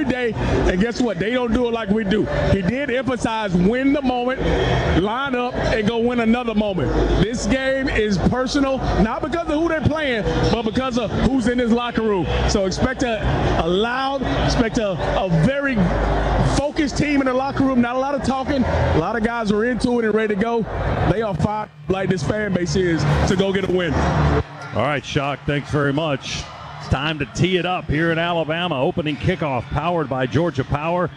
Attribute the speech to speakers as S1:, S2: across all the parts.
S1: day, and guess what? They don't do it like we do. He did emphasize win the moment, line up, and go win another moment. This game is personal, not because of who they're playing, but because of who's in this locker room. So expect a very focused team in the locker room, not a lot of talking. A lot of guys are into it and ready to go. They are fired like this fan base is to go get a win.
S2: All right, Shock, thanks very much. It's time to tee it up here in Alabama. Opening kickoff powered by Georgia Power.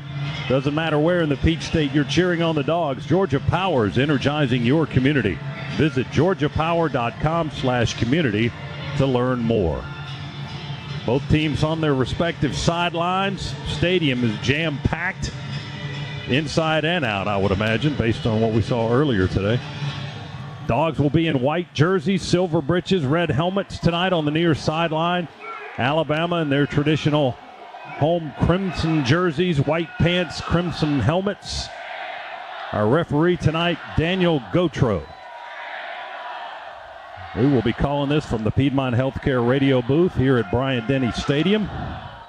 S2: Doesn't matter where in the Peach State you're cheering on the Dogs, Georgia Power is energizing your community. Visit georgiapower.com/community to learn more. Both teams on their respective sidelines. Stadium is jam-packed inside and out, I would imagine, based on what we saw earlier today. Dogs will be in white jerseys, silver breeches, red helmets tonight on the near sideline. Alabama in their traditional home crimson jerseys, white pants, crimson helmets. Our referee tonight, Daniel Gautreaux. We will be calling this from the Piedmont Healthcare radio booth here at Bryant-Denny Stadium.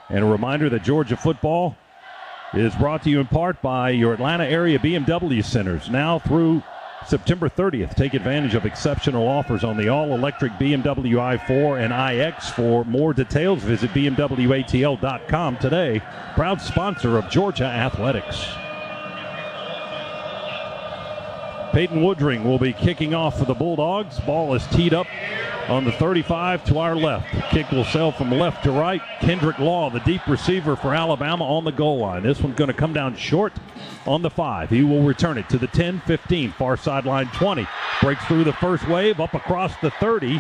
S2: And a reminder that Georgia football is brought to you in part by your Atlanta area BMW centers. Now through September 30th, take advantage of exceptional offers on the all-electric BMW i4 and iX. For more details, visit bmwatl.com today. Proud sponsor of Georgia Athletics. Peyton Woodring will be kicking off for the Bulldogs. Ball is teed up on the 35 to our left. The kick will sail from left to right. Kendrick Law, the deep receiver for Alabama, on the goal line. This one's going to come down short on the 5. He will return it to the 10, 15, far sideline 20. Breaks through the first wave, up across the 30,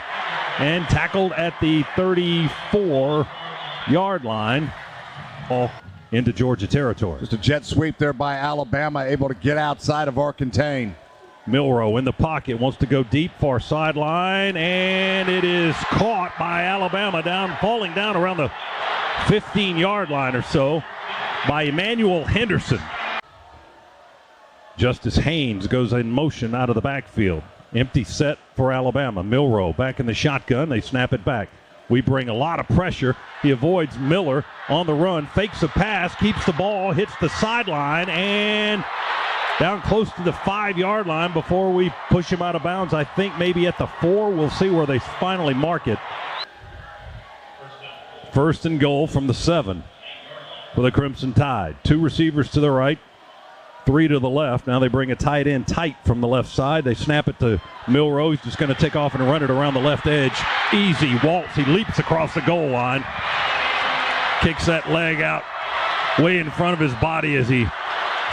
S2: and tackled at the 34-yard line. All into Georgia territory.
S3: Just a jet sweep there by Alabama, able to get outside of our contain.
S2: Milroe in the pocket, wants to go deep, far sideline, and it is caught by Alabama, falling down around the 15-yard line or so by Emmanuel Henderson. Justice Haynes goes in motion out of the backfield. Empty set for Alabama. Milroe back in the shotgun. They snap it back. We bring a lot of pressure. He avoids Miller on the run, fakes a pass, keeps the ball, hits the sideline, and down close to the 5-yard line before we push him out of bounds. I think maybe at the 4. We'll see where they finally mark it. First and goal from the 7 for the Crimson Tide. 2 receivers to the right, 3 to the left. Now they bring a tight end tight from the left side. They snap it to Milroe. He's just going to take off and run it around the left edge. Easy waltz. He leaps across the goal line. Kicks that leg out way in front of his body as he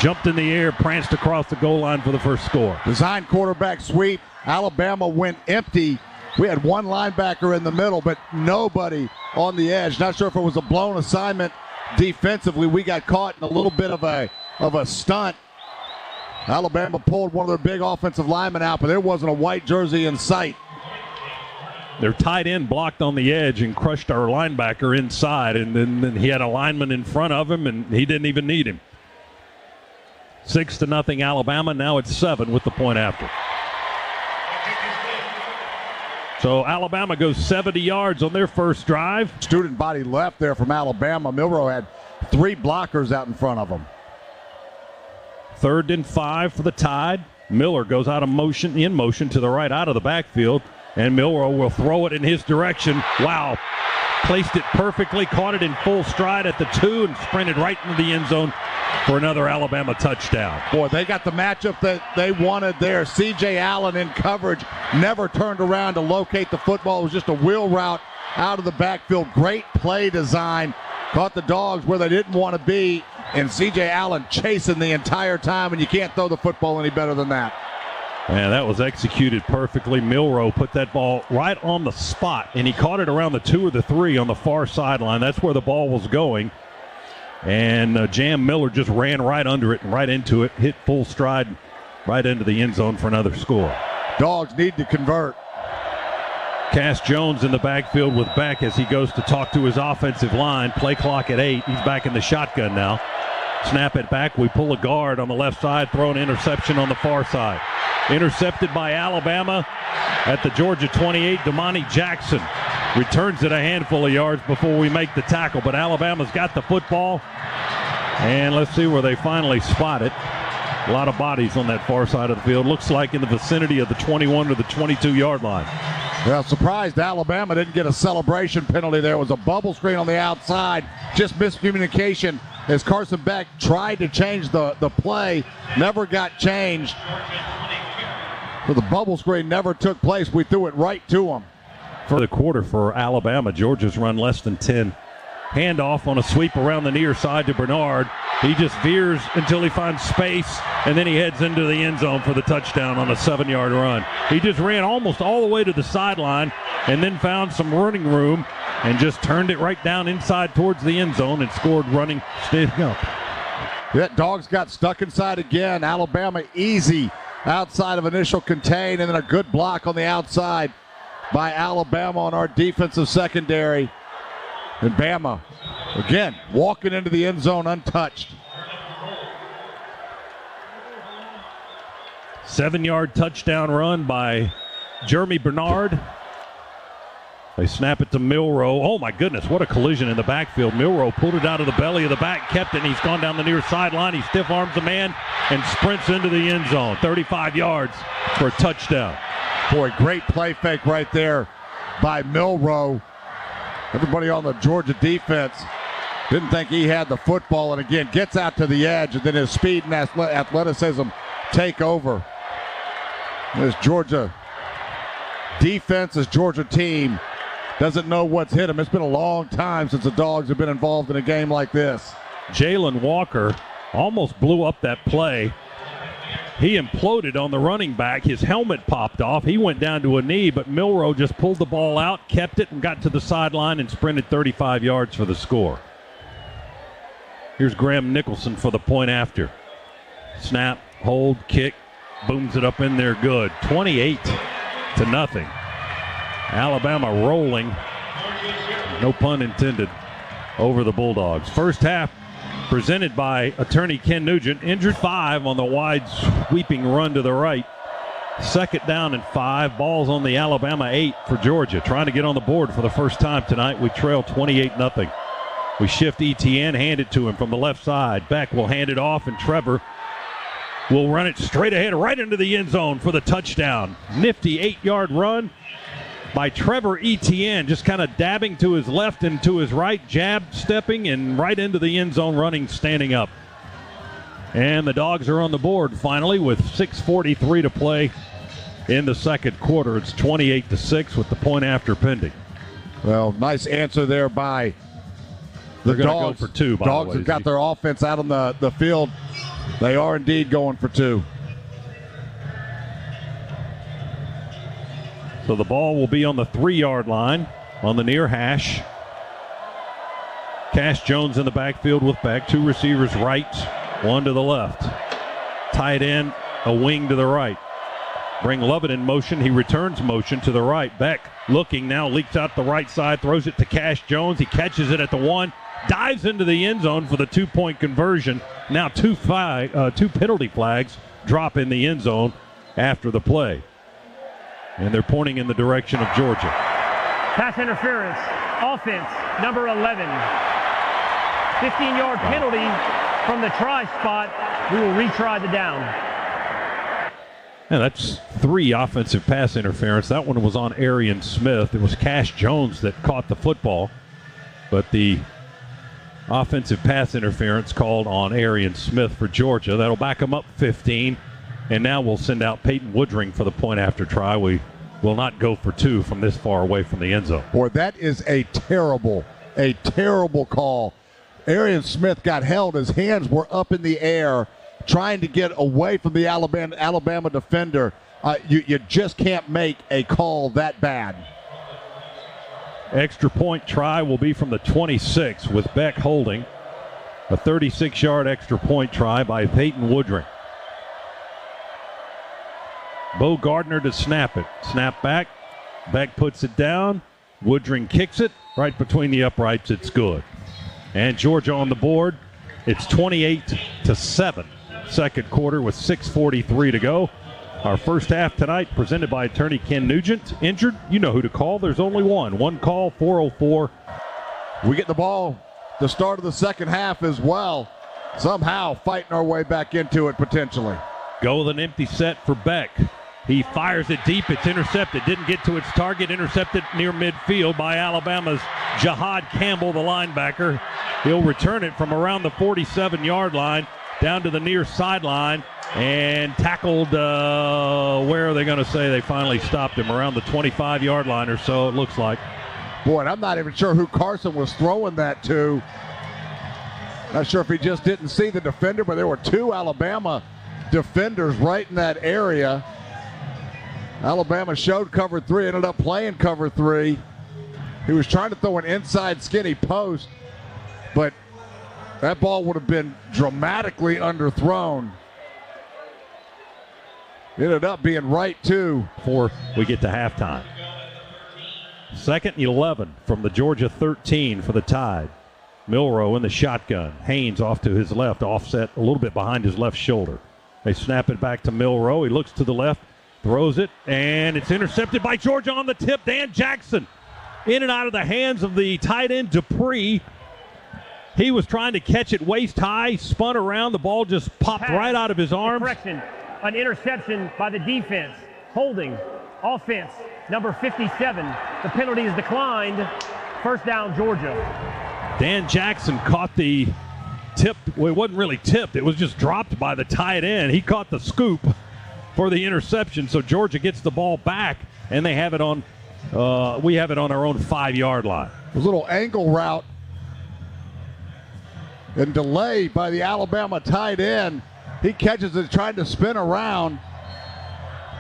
S2: jumped in the air, pranced across the goal line for the first score.
S3: Design quarterback sweep. Alabama went empty. We had one linebacker in the middle, but nobody on the edge. Not sure if it was a blown assignment defensively. We got caught in a little bit of a stunt. Alabama pulled one of their big offensive linemen out, but there wasn't a white jersey in sight.
S2: Their tight end blocked on the edge and crushed our linebacker inside, and then he had a lineman in front of him, and he didn't even need him. 6-0 Alabama. Now it's 7 with the point after. So Alabama goes 70 yards on their first drive.
S3: Student body left there from Alabama. Milroe had 3 blockers out in front of him.
S2: 3rd and 5 for the Tide. Miller goes out of motion, in motion to the right out of the backfield, and Milroe will throw it in his direction. Wow. Placed it perfectly, caught it in full stride at the 2, and sprinted right into the end zone for another Alabama touchdown.
S3: Boy, they got the matchup that they wanted there. C.J. Allen in coverage, never turned around to locate the football. It was just a wheel route out of the backfield. Great play design. Caught the Dogs where they didn't want to be, and C.J. Allen chasing the entire time, and you can't throw the football any better than that.
S2: And that was executed perfectly. Milroe put that ball right on the spot, and he caught it around the 2 or the 3 on the far sideline. That's where the ball was going. And Jam Miller just ran right under it and right into it, hit full stride right into the end zone for another score.
S3: Dogs need to convert.
S2: Cass Jones in the backfield with Beck as he goes to talk to his offensive line. Play clock at 8. He's back in the shotgun now. Snap it back. We pull a guard on the left side, throw an interception on the far side. Intercepted by Alabama at the Georgia 28. Damani Jackson returns it a handful of yards before we make the tackle, but Alabama's got the football And let's see where they finally spot it. A lot of bodies on that far side of the field. Looks like in the vicinity of the 21 to the 22-yard line.
S3: Well, surprised Alabama didn't get a celebration penalty there. It was a bubble screen on the outside. Just miscommunication as Carson Beck tried to change the play. Never got changed. So the bubble screen never took place. We threw it right to him.
S2: For the quarter for Alabama, Georgia's run less than 10. Handoff on a sweep around the near side to Bernard. He just veers until he finds space, and then he heads into the end zone for the touchdown on a 7-yard run. He just ran almost all the way to the sideline and then found some running room and just turned it right down inside towards the end zone and scored running, standing up.
S3: That Dogs got stuck inside again. Alabama easy outside of initial contain, and then a good block on the outside by Alabama on our defensive secondary. And Bama, again, walking into the end zone untouched.
S2: 7-yard touchdown run by Jeremy Bernard. They snap it to Milroe. Oh, my goodness, what a collision in the backfield. Milroe pulled it out of the belly of the back, kept it, and he's gone down the near sideline. He stiff arms the man and sprints into the end zone. 35 yards for a touchdown.
S3: Boy, great play fake right there by Milroe. Everybody on the Georgia defense didn't think he had the football, and again, gets out to the edge, and then his speed and athleticism take over. This Georgia defense, this Georgia team doesn't know what's hit him. It's been a long time since the Dogs have been involved in a game like this.
S2: Jalen Walker almost blew up that play. He imploded on the running back. His helmet popped off. He went down to a knee, but Milroe just pulled the ball out, kept it, and got to the sideline and sprinted 35 yards for the score. Here's Graham Nicholson for the point after. Snap, hold, kick, booms it up in there good. 28-0. Alabama rolling, no pun intended, over the Bulldogs. First half presented by attorney Ken Nugent. Injured 5 on the wide sweeping run to the right. 2nd down and 5. Ball's on the Alabama 8 for Georgia. Trying to get on the board for the first time tonight. We trail 28-0. We shift ETN, hand it to him from the left side. Beck will hand it off, and Trevor will run it straight ahead right into the end zone for the touchdown. Nifty 8-yard run by Trevor Etienne, just kind of dabbing to his left and to his right, jab stepping, and right into the end zone running, standing up. And the Dogs are on the board finally with 6:43 to play in the second quarter. It's 28-6 with the point after pending.
S3: Well, nice answer there by the Dogs.
S2: Go for 2, by
S3: Dogs
S2: the way.
S3: have got their offense out on the field. They are indeed going for 2.
S2: So the ball will be on the 3-yard line on the near hash. Cash Jones in the backfield with Beck. 2 receivers right, 1 to the left. Tight end, a wing to the right. Bring Lovett in motion. He returns motion to the right. Beck looking now, leaks out the right side, throws it to Cash Jones. He catches it at the 1, dives into the end zone for the 2-point conversion. Now 2 penalty flags drop in the end zone after the play. And they're pointing in the direction of Georgia.
S4: Pass interference, offense, number 11. 15-yard penalty from the try spot. We will retry the down.
S2: Yeah, that's 3 offensive pass interference. That one was on Arian Smith. It was Cash Jones that caught the football. But the offensive pass interference called on Arian Smith for Georgia. That'll back them up 15. And now we'll send out Peyton Woodring for the point after try. We will not go for 2 from this far away from the end zone.
S3: Boy, that is a terrible call. Arian Smith got held. His hands were up in the air trying to get away from the Alabama defender. You just can't make a call that bad.
S2: Extra point try will be from the 26 with Beck holding. A 36-yard extra point try by Peyton Woodring. Bo Gardner to snap it. Snap back. Beck puts it down. Woodring kicks it right between the uprights. It's good. And Georgia on the board. It's 28-7. Second quarter with 6:43 to go. Our first half tonight presented by attorney Ken Nugent. Injured? You know who to call. There's only one. One call, 404.
S3: We get the ball the start of the second half as well. somehow fighting our way back into it potentially.
S2: Go with an empty set for Beck. He fires it deep. It's intercepted. Didn't get to its target. Intercepted near midfield by Alabama's Jahad Campbell, the linebacker. He'll return it from around the 47-yard line down to the near sideline and tackled, where are they going to say they finally stopped him? Around the 25-yard line or so, it looks like.
S3: Boy, I'm not even sure who Carson was throwing that to. Not sure if he just didn't see the defender, but there were two Alabama defenders right in that area. Alabama showed cover 3, ended up playing cover 3. He was trying to throw an inside skinny post, but that ball would have been dramatically underthrown. Ended up being right, too.
S2: Before we get to halftime. 2nd and 11 from the Georgia 13 for the Tide. Milroe in the shotgun. Haynes off to his left, offset a little bit behind his left shoulder. They snap it back to Milroe. He looks to the left, throws it, and it's intercepted by Georgia on the tip. Dan Jackson in and out of the hands of the tight end Dupree. He was trying to catch it waist high, spun around. The ball just popped right out of his arms.
S4: Correction, an interception by the defense. Holding, offense, number 57. The penalty is declined. First down, Georgia.
S2: Dan Jackson caught the tip. Well, it wasn't really tipped. It was just dropped by the tight end. He caught the scoop for the interception. So Georgia gets the ball back, and they have it on. We have it on our own 5-yard line.
S3: A little angle route and delay by the Alabama tight end. He catches it trying to spin around.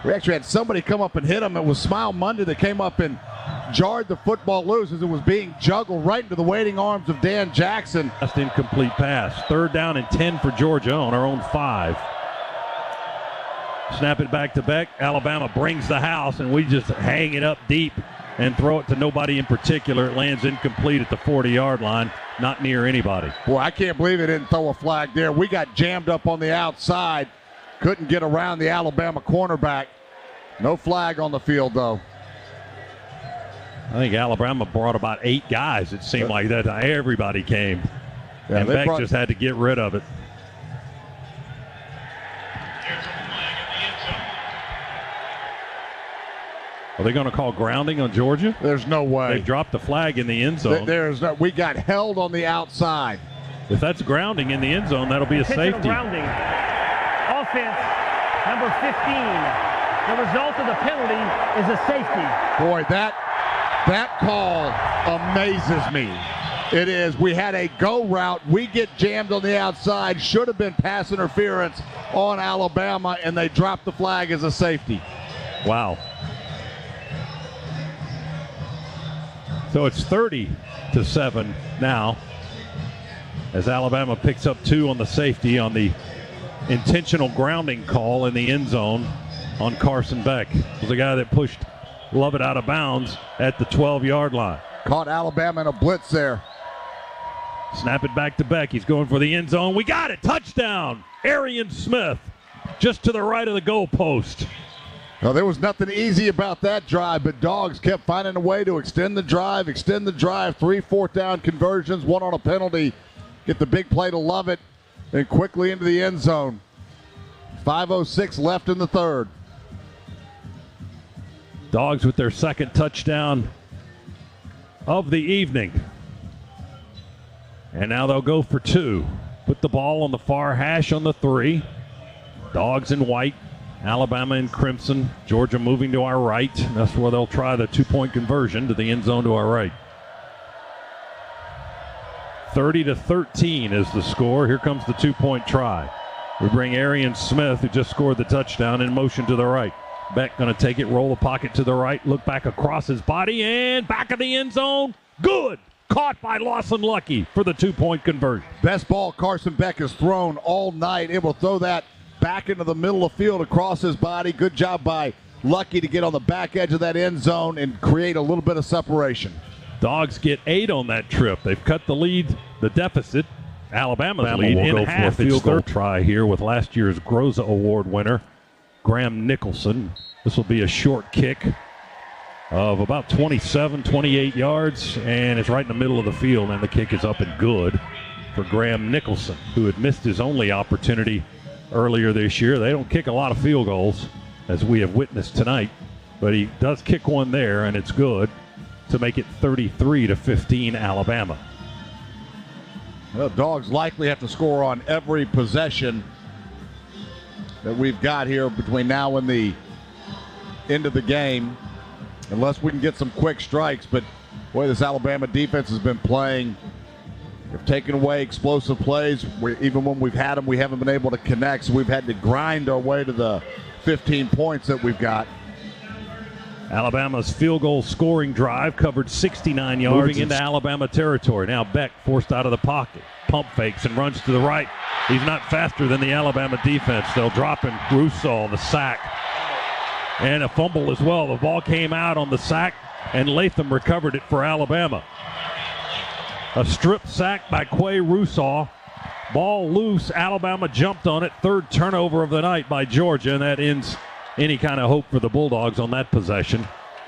S3: We actually had somebody come up and hit him. It was Smile Monday that came up and jarred the football loose as it was being juggled right into the waiting arms of Dan Jackson.
S2: Just incomplete pass. 3rd down and 10 for Georgia on our own 5. Snap it back to Beck. Alabama brings the house, and we just hang it up deep and throw it to nobody in particular. It lands incomplete at the 40-yard line, not near anybody.
S3: Boy, I can't believe they didn't throw a flag there. We got jammed up on the outside. Couldn't get around the Alabama cornerback. No flag on the field, though.
S2: I think Alabama brought about 8 guys. It seemed like that. Everybody came.
S3: Yeah,
S2: and Beck just had to get rid of it. Are they going to call grounding on Georgia?
S3: There's no way.
S2: They dropped the flag in the end zone.
S3: There's no. We got held on the outside.
S2: If that's grounding in the end zone, that'll be a safety.
S4: Grounding. Offense, number 15. The result of the penalty is a safety.
S3: Boy, that call amazes me. It is. We had a go route. We get jammed on the outside. Should have been pass interference on Alabama, and they dropped the flag as a safety.
S2: Wow. So it's 30-7 now as Alabama picks up 2 on the safety on the intentional grounding call in the end zone on Carson Beck. It was the guy that pushed Lovett out of bounds at the 12-yard line.
S3: Caught Alabama in a blitz there.
S2: Snap it back to Beck. He's going for the end zone. We got it. Touchdown. Arian Smith just to the right of the goal post.
S3: Well, there was nothing easy about that drive, but Dogs kept finding a way to extend the drive. 3 4th down conversions, 1 on a penalty. Get the big play to Lovett and quickly into the end zone. 5:06 left in the 3rd.
S2: Dogs with their 2nd touchdown of the evening. And now they'll go for 2. Put the ball on the far hash on the 3. Dogs in white. Alabama in crimson. Georgia moving to our right. That's where they'll try the 2-point conversion to the end zone to our right. 30-13 is the score. Here comes the 2-point try. We bring Arian Smith, who just scored the touchdown, in motion to the right. Beck going to take it, roll the pocket to the right, look back across his body, and back of the end zone. Good. Caught by Lawson Lucky for the 2-point conversion.
S3: Best ball Carson Beck has thrown all night. Able to throw that back into the middle of the field across his body. Good job by Lucky to get on the back edge of that end zone and create a little bit of separation.
S2: Dogs get 8 on that trip. They've cut the lead, the deficit. Alabama's lead in half. For a field goal try here with last year's Groza Award winner, Graham Nicholson. This will be a short kick of about 27, 28 yards, and it's right in the middle of the field, and the kick is up and good. for Graham Nicholson, who had missed his only opportunity earlier this year. They don't kick a lot of field goals, as we have witnessed tonight, but he does kick one there, and it's good to make it 33-15 Alabama.
S3: The Dogs likely have to score on every possession that we've got here between now and the end of the game, unless we can get some quick strikes. But boy, this Alabama defense has been playing. They've taken away explosive plays. Even when we've had them, we haven't been able to connect, so we've had to grind our way to the 15 points that we've got.
S2: Alabama's field goal scoring drive covered 69 yards. Moving into Alabama territory. Now Beck forced out of the pocket. Pump fakes and runs to the right. He's not faster than the Alabama defense. They'll drop him. Russo, the sack. And a fumble as well. The ball came out on the sack, and Latham recovered it for Alabama. A strip sack by Quay Russo. Ball loose. Alabama jumped on it. Third turnover of the night by Georgia, and that ends any kind of hope for the Bulldogs on that possession.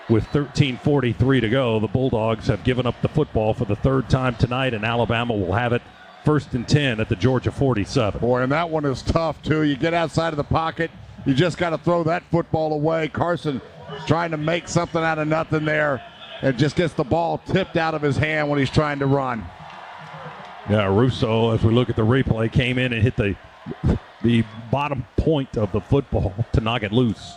S2: With 13:43 to go, the Bulldogs have given up the football for the third time tonight, and Alabama will have it 1st and 10 at the Georgia 47.
S3: Boy, and that one is tough, too. You get outside of the pocket, you just got to throw that football away. Carson trying to make something out of nothing there, and just gets the ball tipped out of his hand when he's trying to run.
S2: Yeah, Russo, as we look at the replay, came in and hit the bottom point of the football to knock it loose.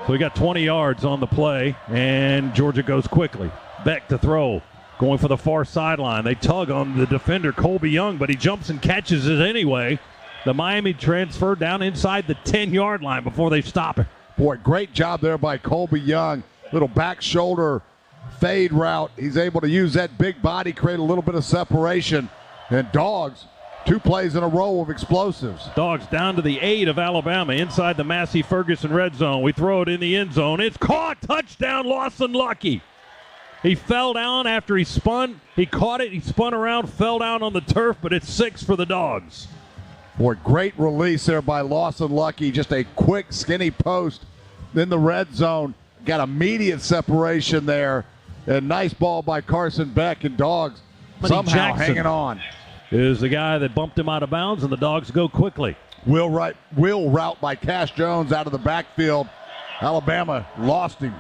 S2: So we got 20 yards on the play, and Georgia goes quickly. Beck to throw, going for the far sideline. They tug on the defender, Colby Young, but he jumps and catches it anyway. The Miami transfer down inside the 10-yard line before they stop it.
S3: Boy, great job there by Colby Young. Little back shoulder fade route. He's able to use that big body, create a little bit of separation. And Dogs, 2 plays in a row of explosives.
S2: Dogs down to the 8 of Alabama inside the Massey-Ferguson red zone. We throw it in the end zone. It's caught. Touchdown, Lawson Lucky. He fell down after he spun. He caught it. He spun around, fell down on the turf, but it's 6 for the Dogs.
S3: Boy, great release there by Lawson Lucky. Just a quick, skinny post in the red zone. Got immediate separation there. And nice ball by Carson Beck, and Dogs somehow
S2: Jackson
S3: hanging on.
S2: Is the guy that bumped him out of bounds, and the Dogs go quickly.
S3: Wheel route by Cash Jones out of the backfield. Alabama lost him.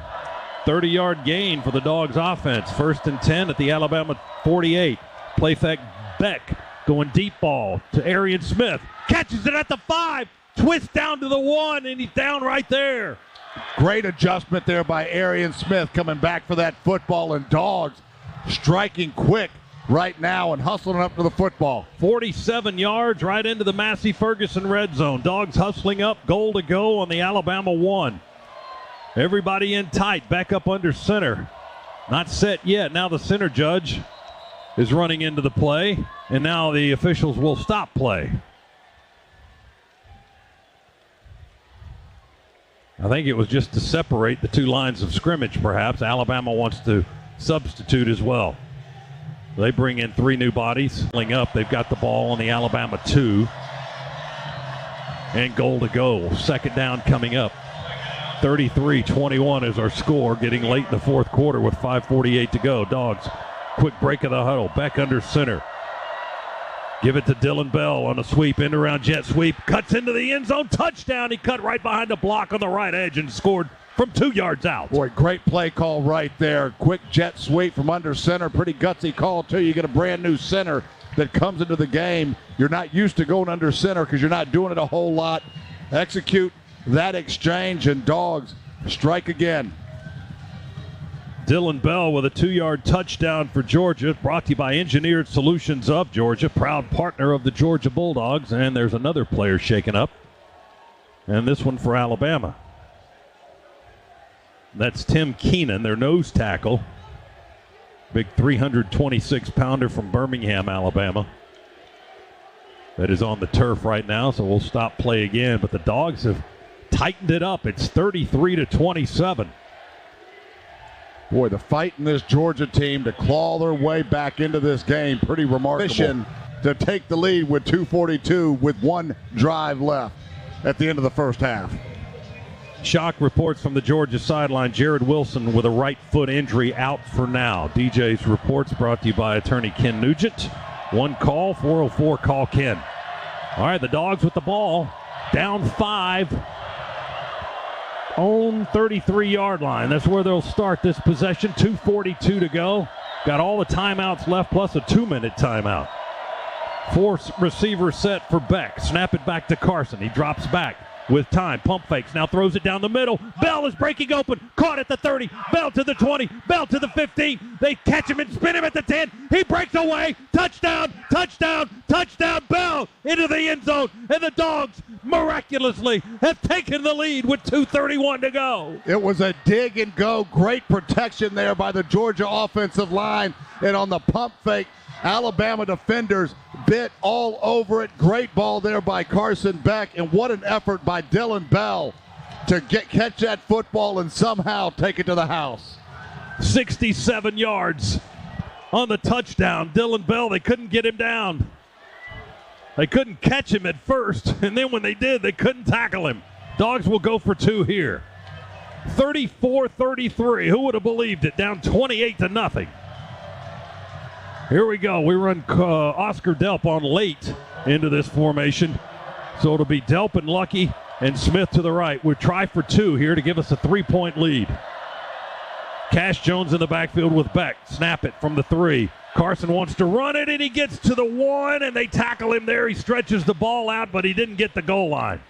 S2: 30-yard gain for the Dogs offense. 1st and 10 at the Alabama 48. Play fake Beck going deep ball to Arian Smith. Catches it at the 5. Twist down to the 1, and he's down right there.
S3: Great adjustment there by Arian Smith coming back for that football, and Dogs striking quick right now and hustling up to the football.
S2: 47 yards right into the Massey-Ferguson red zone. Dogs hustling up, goal to go on the Alabama 1. Everybody in tight, back up under center. Not set yet. Now the center judge is running into the play, and now the officials will stop play. I think it was just to separate the 2 lines of scrimmage, perhaps. Alabama wants to substitute as well. They bring in 3 new bodies. Up, they've got the ball on the Alabama 2. And goal to go. 2nd down coming up. 33-21 is our score, getting late in the 4th quarter with 5:48 to go. Dogs, quick break of the huddle. Back under center. Give it to Dylan Bell on a sweep, end around jet sweep. Cuts into the end zone. Touchdown. He cut right behind the block on the right edge and scored from 2 yards out.
S3: Boy, great play call right there. Quick jet sweep from under center. Pretty gutsy call, too. You get a brand new center that comes into the game. You're not used to going under center because you're not doing it a whole lot. Execute that exchange, and Dogs strike again.
S2: Dylan Bell with a 2-yard touchdown for Georgia, brought to you by Engineered Solutions of Georgia, proud partner of the Georgia Bulldogs. And there's another player shaken up, and this one for Alabama. That's Tim Keenan, their nose tackle. Big 326-pounder from Birmingham, Alabama. That is on the turf right now, so we'll stop play again. But the Dogs have tightened it up. It's 33-27.
S3: Boy, the fight in this Georgia team to claw their way back into this game, pretty remarkable. To take the lead with 2:42 with 1 drive left at the end of the first half.
S2: Shock reports from the Georgia sideline. Jared Wilson with a right foot injury, out for now. DJ's reports brought to you by attorney Ken Nugent. One call, 404 call Ken. All right, the Dogs with the ball, down 5 on 33-yard line. That's where they'll start this possession. 2:42 to go. Got all the timeouts left plus a 2-minute timeout. 4 receivers set for Beck. Snap it back to Carson. He drops back with time. Pump fakes. Now throws it down the middle. Bell is breaking open. Caught at the 30. Bell to the 20. Bell to the 15. They catch him and spin him at the 10. He breaks away. Touchdown. Touchdown. Touchdown. Bell into the end zone. And the Dogs miraculously have taken the lead with 2:31 to go.
S3: It was a dig and go. Great protection there by the Georgia offensive line. And on the pump fake, Alabama defenders bit all over it. Great ball there by Carson Beck, and what an effort by Dylan Bell to catch that football and somehow take it to the house.
S2: 67 yards on the touchdown. Dylan Bell, they couldn't get him down. They couldn't catch him at first, and then when they did, they couldn't tackle him. Dogs will go for 2 here. 34-33. Who would have believed it? Down 28-0. Here we go. We run Oscar Delp on late into this formation. So it'll be Delp and Lucky and Smith to the right. We'll try for 2 here to give us a 3-point lead. Cash Jones in the backfield with Beck. Snap it from the 3. Carson wants to run it, and he gets to the 1, and they tackle him there. He stretches the ball out, but he didn't get the goal line.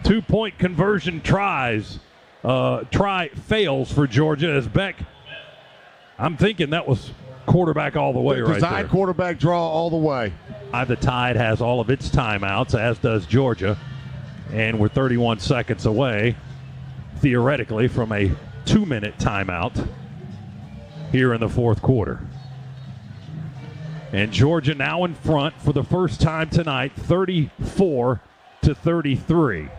S2: 2-point conversion fails for Georgia as Beck. I'm thinking that was quarterback all the way right there.
S3: Design quarterback draw all the way.
S2: The Tide has all of its timeouts, as does Georgia. And we're 31 seconds away, theoretically, from a 2-minute timeout here in the fourth quarter. And Georgia now in front for the first time tonight, 34-33.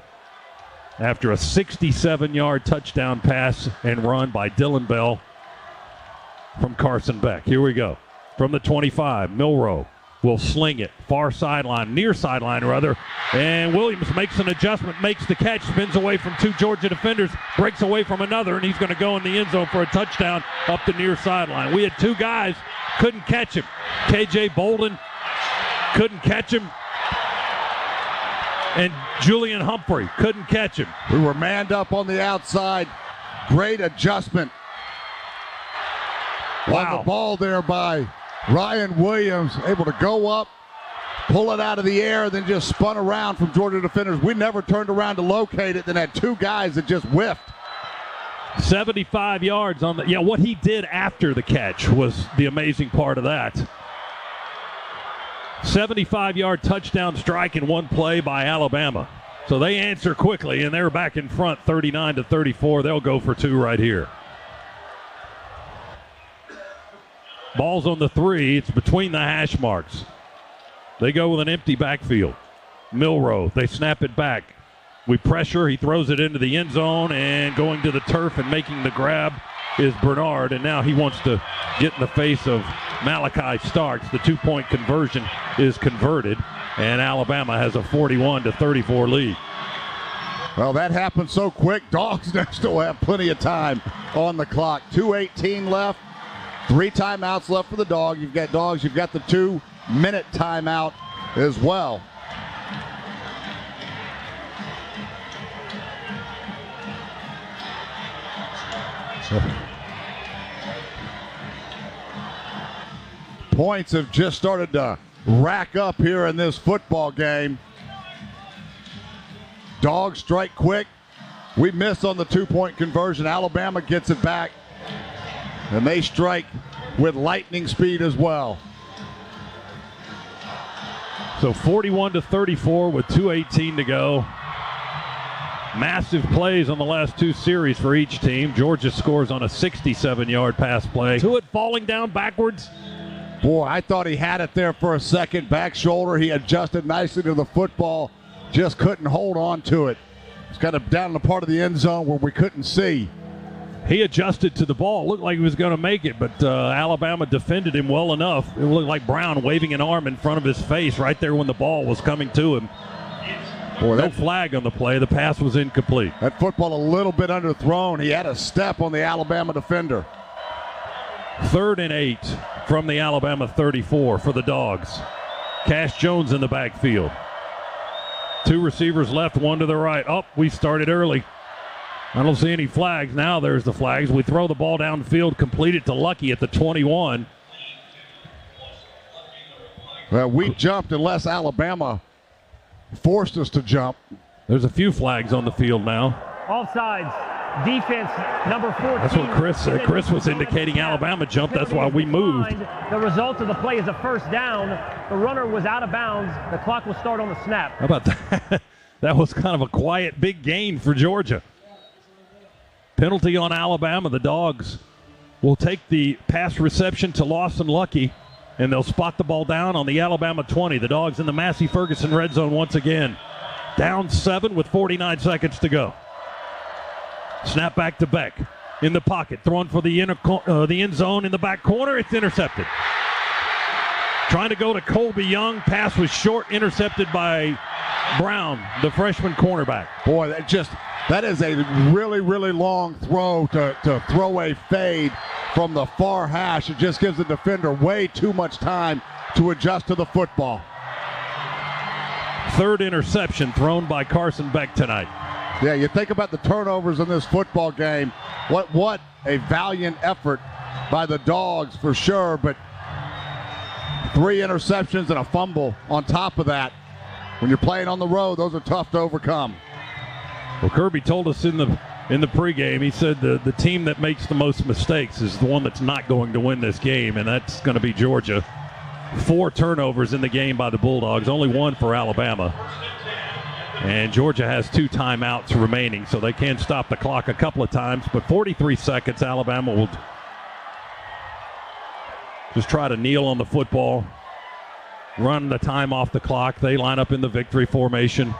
S2: After a 67-yard touchdown pass and run by Dylan Bell from Carson Beck. Here we go. From the 25, Milroe will sling it. Far sideline, near sideline rather. And Williams makes an adjustment, makes the catch, spins away from 2 Georgia defenders, breaks away from another, and he's going to go in the end zone for a touchdown up the near sideline. We had 2 guys, couldn't catch him. KJ Bolden couldn't catch him. And Julian Humphrey couldn't catch him.
S3: We were manned up on the outside. Great adjustment.
S2: Wow.
S3: On the ball there by Ryan Williams, able to go up, pull it out of the air, then just spun around from Georgia defenders. We never turned around to locate it, then had 2 guys that just whiffed.
S2: 75 yards on the, what he did after the catch was the amazing part of that. 75-yard touchdown strike in one play by Alabama. So they answer quickly, and they're back in front, 39-34. They'll go for 2 right here. Ball's on the 3. It's between the hash marks. They go with an empty backfield. Milroe, they snap it back. We pressure. He throws it into the end zone, and going to the turf and making the grab is Bernard. And now he wants to get in the face of Malachi Starks. The 2-point conversion is converted, and Alabama has a 41-34 lead.
S3: Well, that happened so quick. Dogs still have plenty of time on the clock. 2:18 left. 3 timeouts left for the Dogs. You've got Dogs. You've got the 2-minute timeout as well. Points have just started to rack up here in this football game. Dogs strike quick. We miss on the 2-point conversion. Alabama gets it back. And they strike with lightning speed as well.
S2: So 41-34 with 2:18 to go. Massive plays on the last 2 series for each team. Georgia scores on a 67-yard pass play. To it falling down backwards.
S3: Boy, I thought he had it there for a second. Back shoulder, he adjusted nicely to the football. Just couldn't hold on to it. It's kind of down in the part of the end zone where we couldn't see.
S2: He adjusted to the ball. It looked like he was going to make it, but Alabama defended him well enough. It looked like Brown waving an arm in front of his face right there when the ball was coming to him. Boy, no flag on the play. The pass was incomplete.
S3: That football a little bit underthrown. He had a step on the Alabama defender.
S2: 3rd and 8 from the Alabama 34 for the Dogs. Cash Jones in the backfield. 2 receivers left, 1 to the right. Oh, we started early. I don't see any flags. Now there's the flags. We throw the ball downfield, complete it to Lucky at the 21.
S3: Well, we jumped unless Alabama forced us to jump.
S2: There's a few flags on the field now.
S4: Offsides. Defense number 14.
S2: That's what Chris said. Chris was indicating Alabama jumped. That's why we moved.
S4: The result of the play is a first down. The runner was out of bounds. The clock will start on the snap.
S2: How about that? That was kind of a quiet big gain for Georgia. Penalty on Alabama. The Dogs will take the pass reception to Lawson Lucky, and they'll spot the ball down on the Alabama 20. The Dogs in the Massey Ferguson red zone once again. Down 7 with 49 seconds to go. Snap back to Beck in the pocket, throwing for the end zone in the back corner. It's intercepted. Trying to go to Colby Young. Pass was short, intercepted by Brown, the freshman cornerback.
S3: Boy, that is a really, really long throw to throw a fade from the far hash. It just gives the defender way too much time to adjust to the football.
S2: 3rd interception thrown by Carson Beck tonight.
S3: Yeah, you think about the turnovers in this football game. What a valiant effort by the Dogs for sure, but 3 interceptions and a fumble on top of that. When you're playing on the road, those are tough to overcome.
S2: Well, Kirby told us in the pregame, he said the team that makes the most mistakes is the one that's not going to win this game, and that's going to be Georgia. 4 turnovers in the game by the Bulldogs, only 1 for Alabama. And Georgia has 2 timeouts remaining, so they can stop the clock a couple of times. But 43 seconds, Alabama will just try to kneel on the football, run the time off the clock. They line up in the victory formation,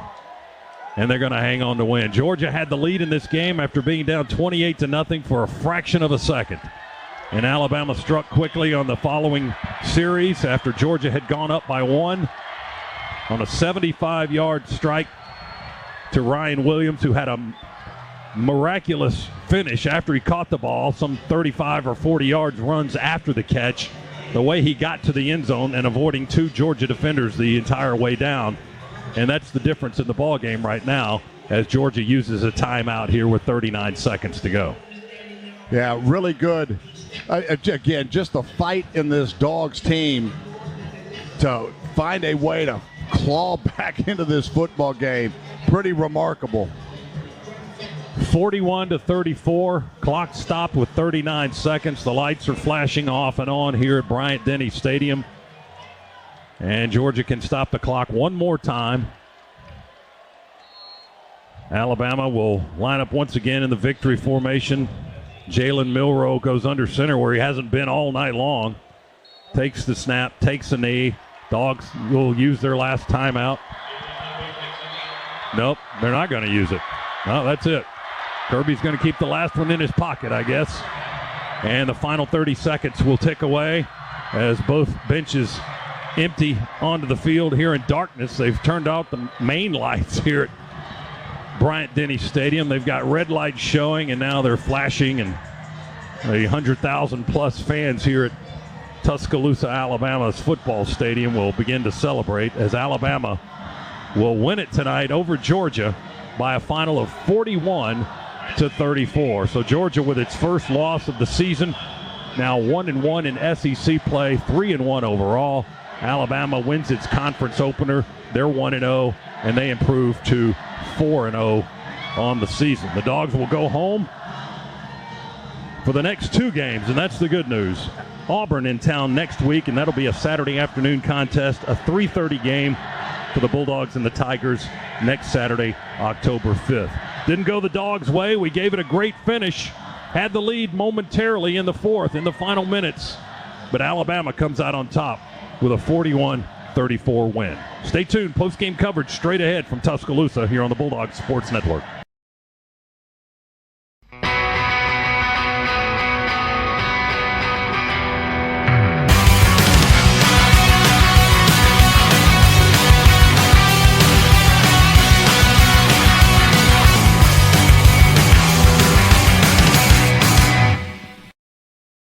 S2: and they're going to hang on to win. Georgia had the lead in this game after being down 28-0 for a fraction of a second. And Alabama struck quickly on the following series after Georgia had gone up by 1 on a 75-yard strike to Ryan Williams, who had a miraculous finish after he caught the ball, some 35 or 40 yards runs after the catch. The way he got to the end zone and avoiding 2 Georgia defenders the entire way down. And that's the difference in the ball game right now as Georgia uses a timeout here with 39 seconds to go.
S3: Yeah, really good. Again, just the fight in this Dogs team to find a way to claw back into this football game. Pretty remarkable.
S2: 41-34. Clock stopped with 39 seconds. The lights are flashing off and on here at Bryant-Denny Stadium. And Georgia can stop the clock one more time. Alabama will line up once again in the victory formation. Jalen Milroe goes under center where he hasn't been all night long. Takes the snap, takes a knee. Dogs will use their last timeout. Nope, they're not going to use it. No, that's it. Kirby's going to keep the last one in his pocket, I guess. And the final 30 seconds will tick away as both benches empty onto the field here in darkness. They've turned out the main lights here at Bryant-Denny Stadium. They've got red lights showing, and now they're flashing, and 100,000-plus fans here at Tuscaloosa, Alabama's football stadium will begin to celebrate as Alabama will win it tonight over Georgia by a final of 41-34. So Georgia with its first loss of the season, now 1-1 in SEC play, 3-1 overall. Alabama wins its conference opener. They're 1-0, and they improve to 4-0 on the season. The Dogs will go home for the next 2 games, and that's the good news. Auburn in town next week, and that'll be a Saturday afternoon contest, a 3:30 game for the Bulldogs and the Tigers next Saturday, October 5th. Didn't go the Dogs' way. We gave it a great finish. Had the lead momentarily in the 4th, in the final minutes. But Alabama comes out on top with a 41-34 win. Stay tuned. Post-game coverage straight ahead from Tuscaloosa here on the Bulldogs Sports Network.